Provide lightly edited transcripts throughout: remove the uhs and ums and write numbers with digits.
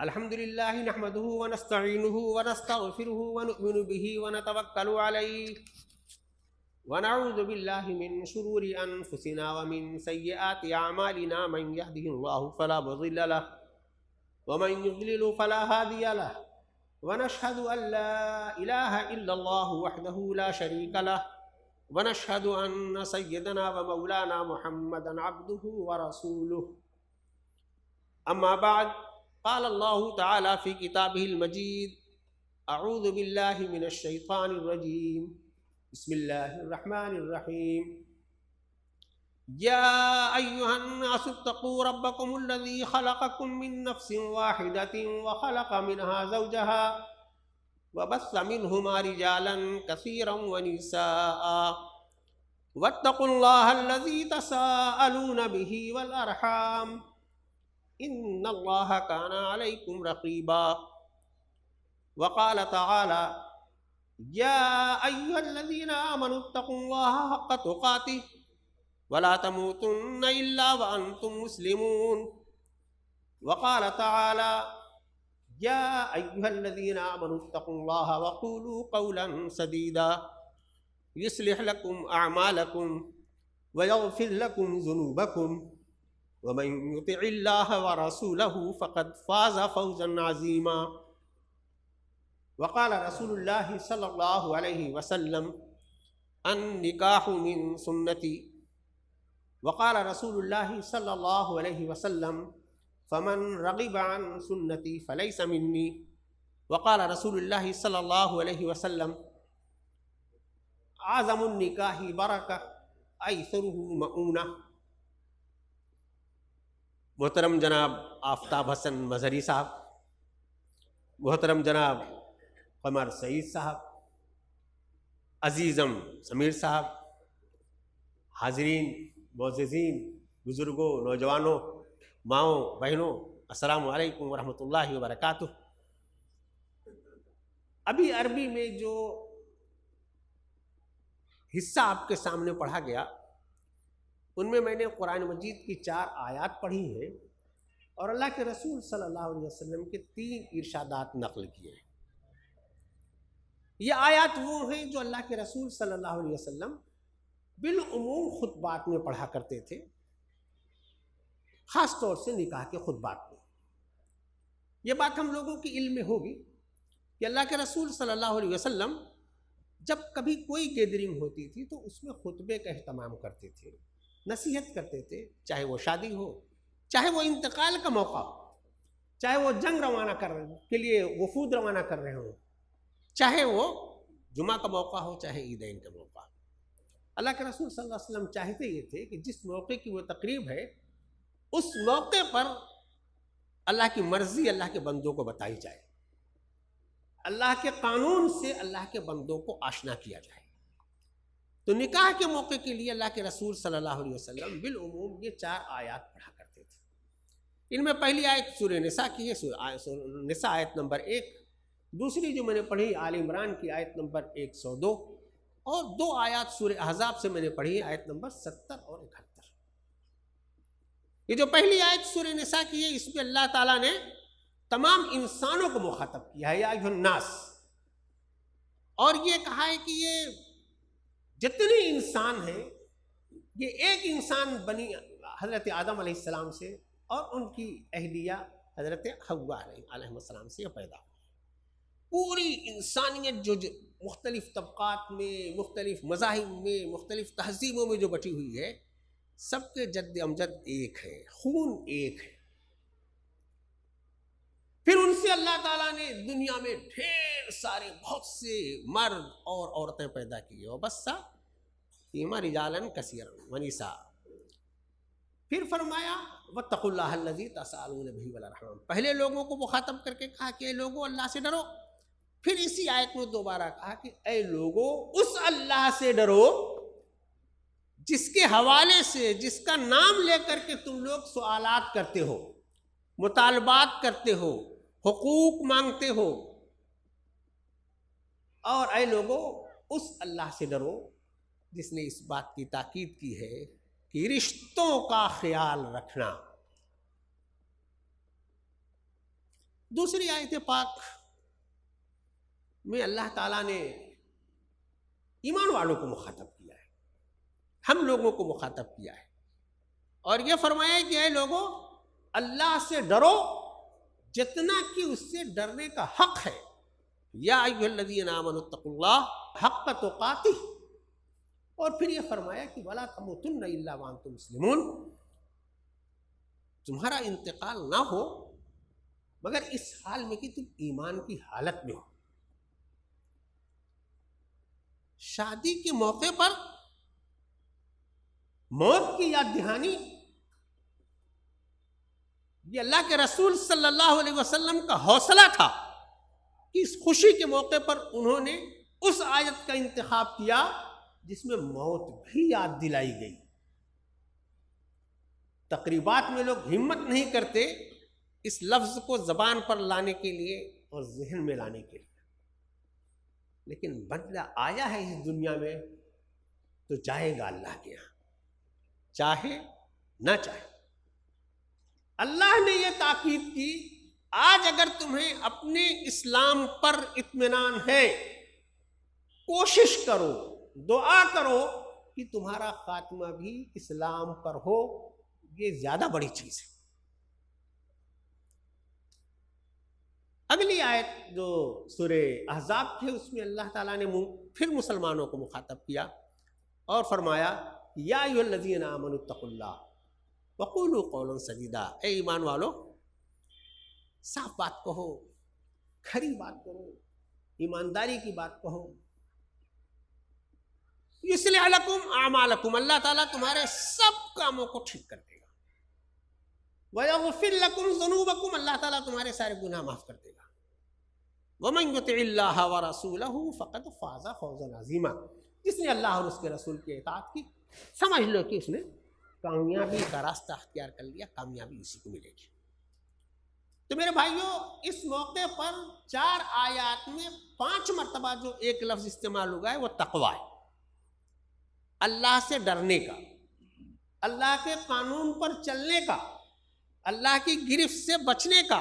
الحمد لله نحمده ونستعينه ونستغفره ونؤمن به ونتوكل عليه ونعوذ بالله من شرور أنفسنا ومن سيئات أعمالنا من يهده الله فلا مضل له ومن يضلل فلا هادي له ونشهد أن لا إله إلا الله وحده لا شريك له ونشهد أن سيدنا ومولانا محمدا عبده ورسوله أما بعد قال الله تعالى في كتابه المجيد أعوذ بالله من الشيطان الرجيم بسم الله الرحمن الرحيم يا أيها الناس اتقوا ربكم الذي خلقكم من نفس واحدة وخلق منها زوجها وبث منهما رجالا كثيرا ونساء واتقوا الله الذي تساءلون به والأرحام إن الله كان عليكم رقيبا وقال تعالى يا أيها الذين آمنوا اتقوا الله حق تقاته ولا تموتن إلا وأنتم مسلمون وقال تعالى يا أيها الذين آمنوا اتقوا الله وقولوا قولا سديدا يصلح لكم أعمالكم ويغفر لكم ذنوبكم ومن يطع الله ورسوله فقد فاز فوزا عظيما وقال رسول الله صلى الله عليه وسلم النكاح من سنتي وقال رسول الله صلى الله عليه وسلم فمن رغب عن سنتي فليس مني وقال رسول الله صلى الله عليه وسلم اعظم النکاح برکہ ایسرہ مؤونہ۔ محترم جناب آفتاب حسن مظہری صاحب، محترم جناب قمر سعید صاحب، عزیزم سمیر صاحب، حاضرین معززین، بزرگوں، نوجوانوں، ماؤں، بہنوں، السلام علیکم ورحمۃ اللہ وبرکاتہ۔ ابھی عربی میں جو حصہ آپ کے سامنے پڑھا گیا ان میں نے قرآن مجید کی 4 آیات پڑھی ہیں اور اللہ کے رسول صلی اللہ علیہ وسلم کے 3 ارشادات نقل کیے ہیں۔ یہ آیات وہ ہیں جو اللہ کے رسول صلی اللہ علیہ وسلم بالعموم خطبات میں پڑھا کرتے تھے، خاص طور سے نکاح کے خطبات میں۔ یہ بات ہم لوگوں کی علم میں ہوگی کہ اللہ کے رسول صلی اللہ علیہ وسلم جب کبھی کوئی گیدرنگ ہوتی تھی تو اس میں خطبے کا اہتمام کرتے تھے، نصیحت کرتے تھے، چاہے وہ شادی ہو، چاہے وہ انتقال کا موقع ہو، چاہے وہ جنگ روانہ کے لیے وفود روانہ کر رہے ہوں، چاہے وہ جمعہ کا موقع ہو، چاہے عیدین کا موقع ہو۔ اللہ کے رسول صلی اللہ علیہ وسلم چاہتے یہ تھے کہ جس موقع کی وہ تقریب ہے اس موقع پر اللہ کی مرضی اللہ کے بندوں کو بتائی جائے، اللہ کے قانون سے اللہ کے بندوں کو آشنا کیا جائے۔ تو نکاح کے موقع کے لیے اللہ کے رسول صلی اللہ علیہ وسلم بالعموم یہ 4 آیات پڑھا کرتے تھے۔ ان میں پہلی آیت سورہ نساء کی ہے، نساء آیت نمبر 1، دوسری جو میں نے پڑھی آل عمران کی آیت نمبر 102، اور 2 آیات سورہ احزاب سے میں نے پڑھی آیت نمبر 70 اور 71۔ یہ جو پہلی آیت سورہ نساء کی ہے اس میں اللہ تعالیٰ نے تمام انسانوں کو مخاطب کیا ہے، یا ایھا الناس، اور یہ کہا ہے کہ یہ جتنے انسان ہیں یہ ایک انسان بنی حضرت آدم علیہ السلام سے اور ان کی اہلیہ حضرت حوا علیہ السلام سے یہ پیدا ہوئی۔ پوری انسانیت جو مختلف طبقات میں، مختلف مذاہب میں، مختلف تہذیبوں میں جو بٹی ہوئی ہے، سب کے جد امجد ایک ہے، خون ایک ہے۔ پھر ان سے اللہ تعالیٰ نے دنیا میں ڈھیر سارے بہت سے مرد اور عورتیں پیدا کی، وبث فیہما رجالا کثیرا ونساء۔ پھر فرمایا واتقوا اللہ الذی تساءلون بہ والارحام، پہلے لوگوں کو مخاطب کر کے کہا کہ اے لوگوں اللہ سے ڈرو، پھر اسی آیت میں دوبارہ کہا کہ اے لوگوں اس اللہ سے ڈرو جس کے حوالے سے، جس کا نام لے کر کے تم لوگ سوالات کرتے ہو، مطالبات کرتے ہو، حقوق مانگتے ہو، اور اے لوگوں اس اللہ سے ڈرو جس نے اس بات کی تاکید کی ہے کہ رشتوں کا خیال رکھنا، دوسری آیت پاک میں اللہ تعالیٰ نے ایمان والوں کو مخاطب کیا ہے، ہم لوگوں کو مخاطب کیا ہے، اور یہ فرمایا کہ اے لوگوں اللہ سے ڈرو جتنا کہ اس سے ڈرنے کا حق ہے، یا ایھا الذین آمنوا اتقوا اللہ حق تقاتہ، اور پھر یہ فرمایا کہ ولا تموتن الا وانتم مسلمون، تمہارا انتقال نہ ہو مگر اس حال میں کہ تم ایمان کی حالت میں ہو۔ شادی کے موقع پر موت کی یاد دہانی یہ اللہ کے رسول صلی اللہ علیہ وسلم کا حوصلہ تھا کہ اس خوشی کے موقع پر انہوں نے اس آیت کا انتخاب کیا جس میں موت بھی یاد دلائی گئی۔ تقریبات میں لوگ ہمت نہیں کرتے اس لفظ کو زبان پر لانے کے لیے اور ذہن میں لانے کے لیے، لیکن بندہ آیا ہے اس دنیا میں تو جائے گا اللہ کے یہاں، چاہے نہ چاہے۔ اللہ نے یہ تاکید کی آج اگر تمہیں اپنے اسلام پر اطمینان ہے، کوشش کرو، دعا کرو کہ تمہارا خاتمہ بھی اسلام پر ہو، یہ زیادہ بڑی چیز ہے۔ اگلی آیت جو سورہ احزاب کی ہے اس میں اللہ تعالیٰ نے پھر مسلمانوں کو مخاطب کیا اور فرمایا یا ایھا الذین آمنوا اتقوا اللہ وقولوا قولا سدیدا، اے ایمان والو صاف بات کہو، کھری بات کرو، ایمانداری کی بات کہو۔ یصلح لکم اعمالکم، اللہ تعالیٰ تمہارے سب کاموں کو ٹھیک کر دے گا۔ ویغفر لکم ذنوبکم، اللہ تعالیٰ تمہارے سارے گناہ معاف کر دے گا۔ ومن یطع اللہ ورسولہ فقد فاز فوزا عظیما، جس نے اللہ اور اس کے رسول کی اطاعت کی سمجھ لو کہ اس نے کامیابی کا راستہ اختیار کر لیا، کامیابی اسی کو ملے گی۔ تو میرے بھائیوں اس موقع پر 4 آیات میں 5 مرتبہ جو ایک لفظ استعمال ہوا ہے وہ تقویٰ ہے، اللہ سے ڈرنے کا، اللہ کے قانون پر چلنے کا، اللہ کی گرفت سے بچنے کا،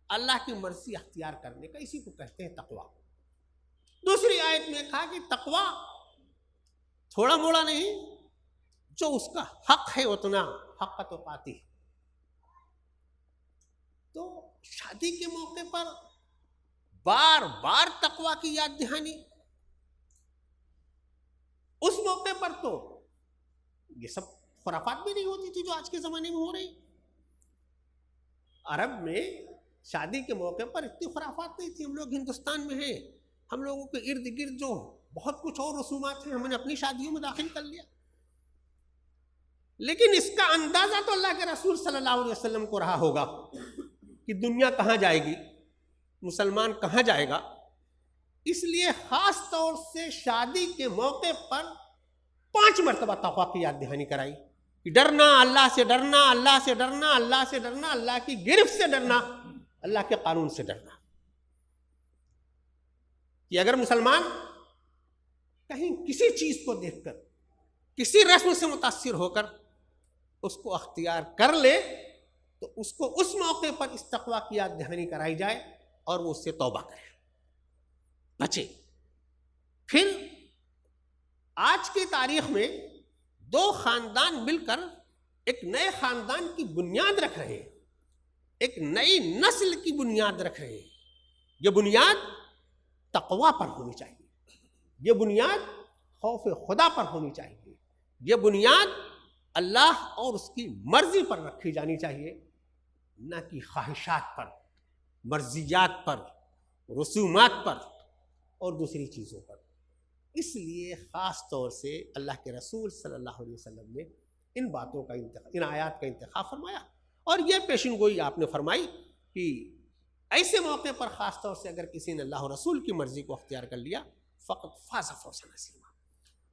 اللہ کی مرضی اختیار کرنے کا، اسی کو کہتے ہیں تقویٰ۔ دوسری آیت میں کہا کہ تقویٰ تھوڑا موڑا نہیں، جو اس کا حق ہے اتنا حق تقاتہ۔ تو شادی کے موقع پر بار بار تقویٰ کی یاد دہانی، اس موقع پر تو یہ سب خرافات بھی نہیں ہوتی تھی جو آج کے زمانے میں ہو رہی۔ عرب میں شادی کے موقع پر اتنی خرافات نہیں تھی۔ ہم لوگ ہندوستان میں ہیں، ہم لوگوں کے ارد گرد جو بہت کچھ اور رسومات ہیں ہم نے اپنی شادیوں میں داخل کر لیا، لیکن اس کا اندازہ تو اللہ کے رسول صلی اللہ علیہ وسلم کو رہا ہوگا کہ دنیا کہاں جائے گی، مسلمان کہاں جائے گا۔ اس لیے خاص طور سے شادی کے موقع پر 5 مرتبہ تقویٰ کی یاد دہانی کرائی کہ ڈرنا، اللہ سے ڈرنا، اللہ سے ڈرنا، اللہ سے ڈرنا، اللہ کی گرفت سے ڈرنا، اللہ کے قانون سے ڈرنا۔ کہ اگر مسلمان کہیں کسی چیز کو دیکھ کر، کسی رسم سے متاثر ہو کر اس کو اختیار کر لے تو اس کو اس موقع پر اس تقویٰ کی یاد دہانی کرائی جائے اور وہ اس سے توبہ کرے، بچے۔ پھر آج کی تاریخ میں 2 خاندان مل کر ایک نئے خاندان کی بنیاد رکھ رہے ہیں، ایک نئی نسل کی بنیاد رکھ رہے ہیں۔ یہ بنیاد تقویٰ پر ہونی چاہیے، یہ بنیاد خوف خدا پر ہونی چاہیے، یہ بنیاد اللہ اور اس کی مرضی پر رکھی جانی چاہیے، نہ کہ خواہشات پر، مرضیات پر، رسومات پر اور دوسری چیزوں پر۔ اس لیے خاص طور سے اللہ کے رسول صلی اللہ علیہ وسلم نے ان باتوں کا ان آیات کا انتخاب فرمایا، اور یہ پیشن گوئی آپ نے فرمائی کہ ایسے موقع پر خاص طور سے اگر کسی نے اللہ و رسول کی مرضی کو اختیار کر لیا فقط فاز فوزا عظیما،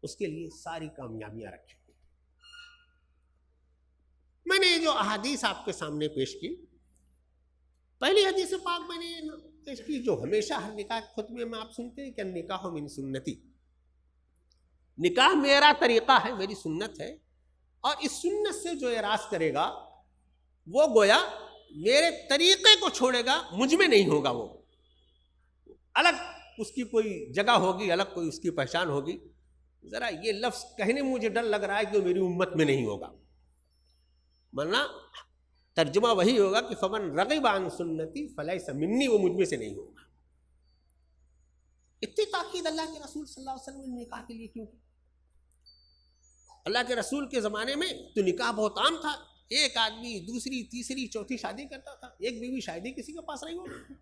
اس کے لیے ساری کامیابیاں رکھی۔ میں نے جو احادیث آپ کے سامنے پیش کی، پہلی حدیث پاک میں نے پیش کی جو ہمیشہ ہر نکاح کے خطبے میں آپ سنتے ہیں کہ النکاح من سنتی، نکاح میرا طریقہ ہے، میری سنت ہے، اور اس سنت سے جو اعراض کرے گا وہ گویا میرے طریقے کو چھوڑے گا مجھ میں نہیں ہوگا، وہ الگ اس کی کوئی جگہ ہوگی، الگ کوئی اس کی پہچان ہوگی. ذرا یہ لفظ کہنے میں مجھے ڈر لگ رہا ہے کہ میری امت میں نہیں ہوگا، ورنہ ترجمہ وہی ہوگا کہ فمن رغب عن سنتی فلیس منی، وہ مجھ میں سے نہیں ہوگا. اتنی تاکید اللہ کے رسول صلی اللہ علیہ وسلم نے نکاح کے لیے کیوں کی؟ اللہ کے رسول کے زمانے میں تو نکاح بہت عام تھا، ایک آدمی دوسری تیسری چوتھی شادی کرتا تھا، ایک بیوی شاید ہی کسی کے پاس رہی ہوگی.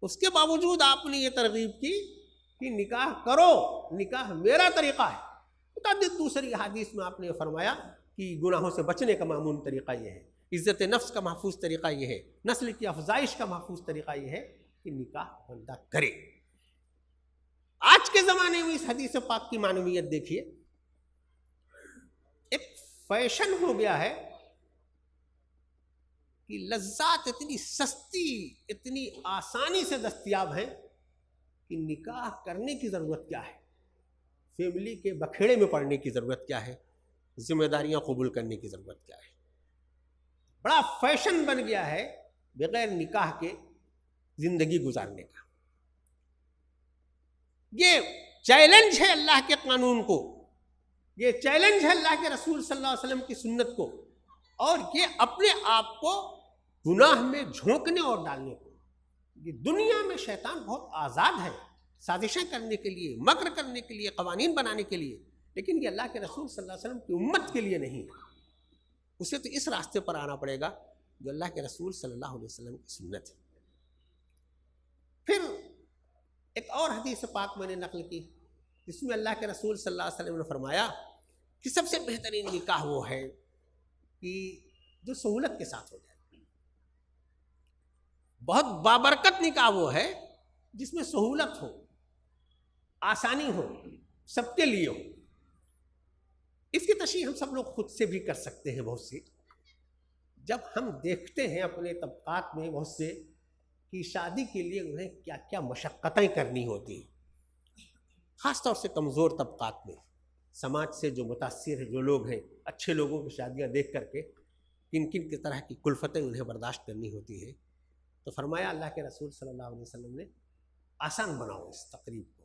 اس کے باوجود آپ نے یہ ترغیب کی کہ نکاح کرو، نکاح میرا طریقہ ہے. متعدد دوسری حدیث میں آپ نے فرمایا کہ گناہوں سے بچنے کا معمول طریقہ یہ ہے، عزت نفس کا محفوظ طریقہ یہ ہے، نسل کی افزائش کا محفوظ طریقہ یہ ہے کہ نکاح بندہ کرے. آج کے زمانے میں اس حدیث پاک کی معنویت دیکھیے. ایک فیشن ہو گیا ہے کہ لذات اتنی سستی، اتنی آسانی سے دستیاب ہیں کہ نکاح کرنے کی ضرورت کیا ہے، فیملی کے بکھیڑے میں پڑنے کی ضرورت کیا ہے، ذمہ داریاں قبول کرنے کی ضرورت کیا ہے. بڑا فیشن بن گیا ہے بغیر نکاح کے زندگی گزارنے کا. یہ چیلنج ہے اللہ کے قانون کو، یہ چیلنج ہے اللہ کے رسول صلی اللہ علیہ وسلم کی سنت کو، اور یہ اپنے آپ کو گناہ میں جھونکنے اور ڈالنے کو. یہ دنیا میں شیطان بہت آزاد ہے سازشیں کرنے کے لیے، مکر کرنے کے لیے، قوانین بنانے کے لیے، لیکن یہ اللہ کے رسول صلی اللہ علیہ وسلم کی امت کے لیے نہیں ہے. اسے تو اس راستے پر آنا پڑے گا جو اللہ کے رسول صلی اللہ علیہ وسلم کی سنت ہے. پھر ایک اور حدیث پاک میں نے نقل کی جس میں اللہ کے رسول صلی اللہ علیہ وسلم نے فرمایا کہ سب سے بہترین نکاح وہ ہے کہ جو سہولت کے ساتھ ہو جائے. بہت بابرکت نکاح وہ ہے جس میں سہولت ہو، آسانی ہو، سب کے لیے ہو. اس کی تشریح ہم سب لوگ خود سے بھی کر سکتے ہیں. بہت سی جب ہم دیکھتے ہیں اپنے طبقات میں بہت سے کہ شادی کے لیے انہیں کیا کیا مشقتیں کرنی ہوتی ہیں، خاص طور سے کمزور طبقات میں، سماج سے جو متاثر ہیں، جو لوگ ہیں، اچھے لوگوں کی شادیاں دیکھ کر کے کن کن کی طرح کی کلفتیں انہیں برداشت کرنی ہوتی ہے. تو فرمایا اللہ کے رسول صلی اللہ علیہ وسلم نے آسان بناؤ اس تقریب کو،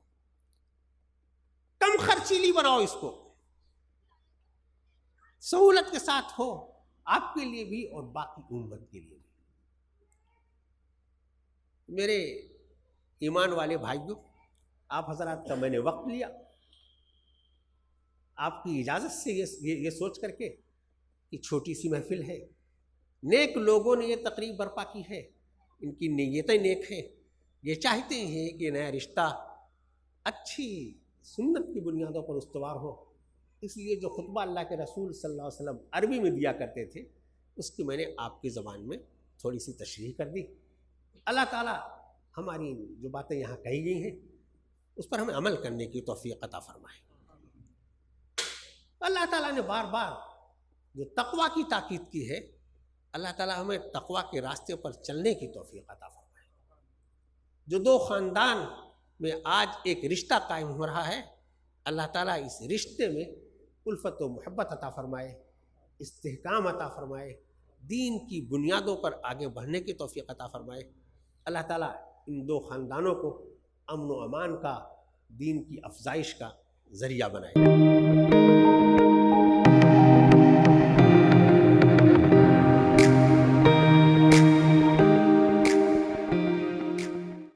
کم خرچیلی بناؤ اس کو، سہولت کے ساتھ ہو آپ کے لیے بھی اور باقی امت کے لیے بھی. میرے ایمان والے بھائیوں، آپ حضرات کا میں نے وقت لیا آپ کی اجازت سے یہ سوچ کر کے کہ چھوٹی سی محفل ہے، نیک لوگوں نے یہ تقریب برپا کی ہے، ان کی نیتیں نیک ہیں، یہ چاہتے ہیں کہ نیا رشتہ اچھی سنت کی بنیادوں پر استوار ہو. اس لیے جو خطبہ اللہ کے رسول صلی اللہ علیہ وسلم عربی میں دیا کرتے تھے اس کی میں نے آپ کی زبان میں تھوڑی سی تشریح کر دی. اللہ تعالیٰ ہماری جو باتیں یہاں کہی گئی ہیں اس پر ہمیں عمل کرنے کی توفیق عطا فرمائے. اللہ تعالیٰ نے بار بار جو تقویٰ کی تاکید کی ہے، اللہ تعالیٰ ہمیں تقویٰ کے راستے پر چلنے کی توفیق عطا فرمائے. جو دو خاندان میں آج ایک رشتہ قائم ہو رہا ہے، اللہ تعالیٰ اس رشتے میں الفت و محبت عطا فرمائے، استحکام عطا فرمائے، دین کی بنیادوں پر آگے بڑھنے کی توفیق عطا فرمائے. اللہ تعالیٰ ان دو خاندانوں کو امن و امان کا، دین کی افزائش کا ذریعہ بنائے.